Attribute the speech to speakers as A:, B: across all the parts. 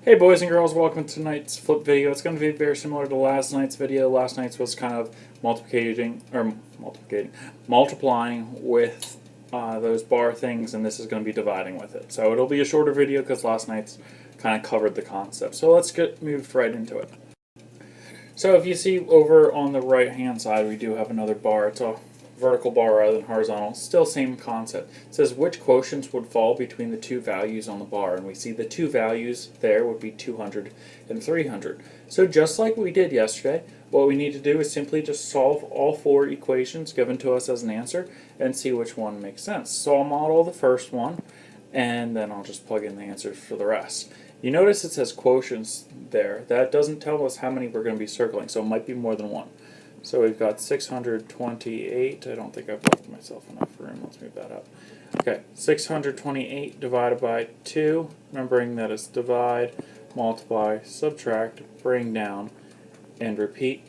A: Hey boys and girls, welcome to tonight's flip video. It's going to be very similar to last night's video. Last night's was kind of multiplying with those bar things, and this is going to be dividing with it. So it'll be a shorter video because last night's kind of covered the concept. So let's get moved right into it. So if you see over on the right hand side, we do have another bar. It's a vertical bar rather than horizontal. Still same concept. It says which quotients would fall between the two values on the bar, and we see the two values there would be 200 and 300. So just like we did yesterday, what we need to do is simply just solve all four equations given to us as an answer and see which one makes sense. So I'll model the first one, and then I'll just plug in the answers for the rest. You notice it says quotients there. That doesn't tell us how many we're going to be circling, so it might be more than one. So we've got 628. I don't think I've left myself enough room. Let's move that up. Okay, 628 divided by 2. Remembering that it's divide, multiply, subtract, bring down, and repeat.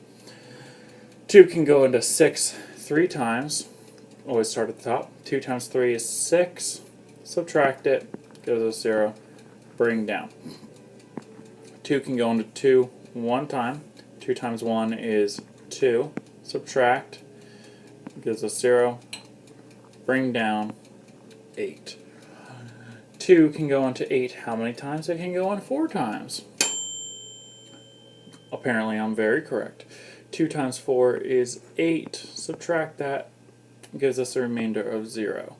A: 2 can go into 6 3 times. Always start at the top. 2 times 3 is 6. Subtract it, gives us 0. Bring down. 2 can go into 2 1 time. 2 times 1 is 2, subtract, gives us 0, bring down 8. 2 can go into 8 how many times? It can go in 4 times. Apparently I'm very correct. 2 times 4 is 8, subtract that, gives us a remainder of 0.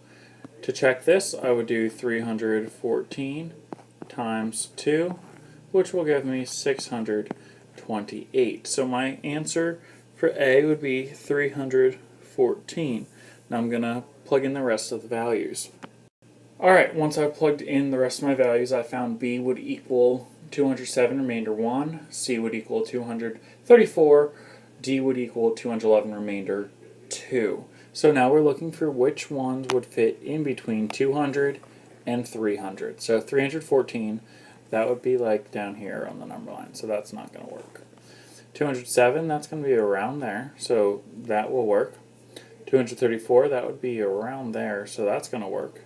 A: To check this, I would do 314 times 2, which will give me 628. So my answer for A would be 314. Now I'm going to plug in the rest of the values. Alright, once I've plugged in the rest of my values, I found B would equal 207, remainder 1, C would equal 234, D would equal 211, remainder 2. So now we're looking for which ones would fit in between 200 and 300. So 314, that would be like down here on the number line, so that's not going to work. 207, that's going to be around there, so that will work. 234, that would be around there, so that's going to work.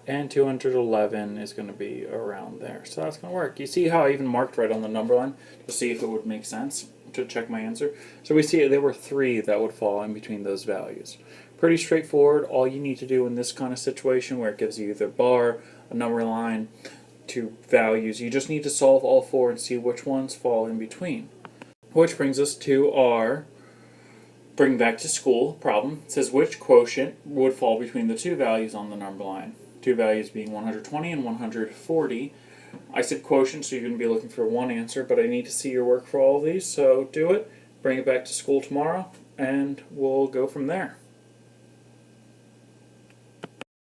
A: And 211 is going to be around there, so that's going to work. You see how I even marked right on the number line to see if it would make sense to check my answer? So we see there were 3 that would fall in between those values. Pretty straightforward. All you need to do in this kind of situation where it gives you either bar, a number line, 2 values, you just need to solve all 4 and see which ones fall in between. Which brings us to our bring back to school problem. It says which quotient would fall between the 2 values on the number line. 2 values being 120 and 140. I said quotient, so you're going to be looking for one answer, but I need to see your work for all of these, so do it. Bring it back to school tomorrow, and we'll go from there.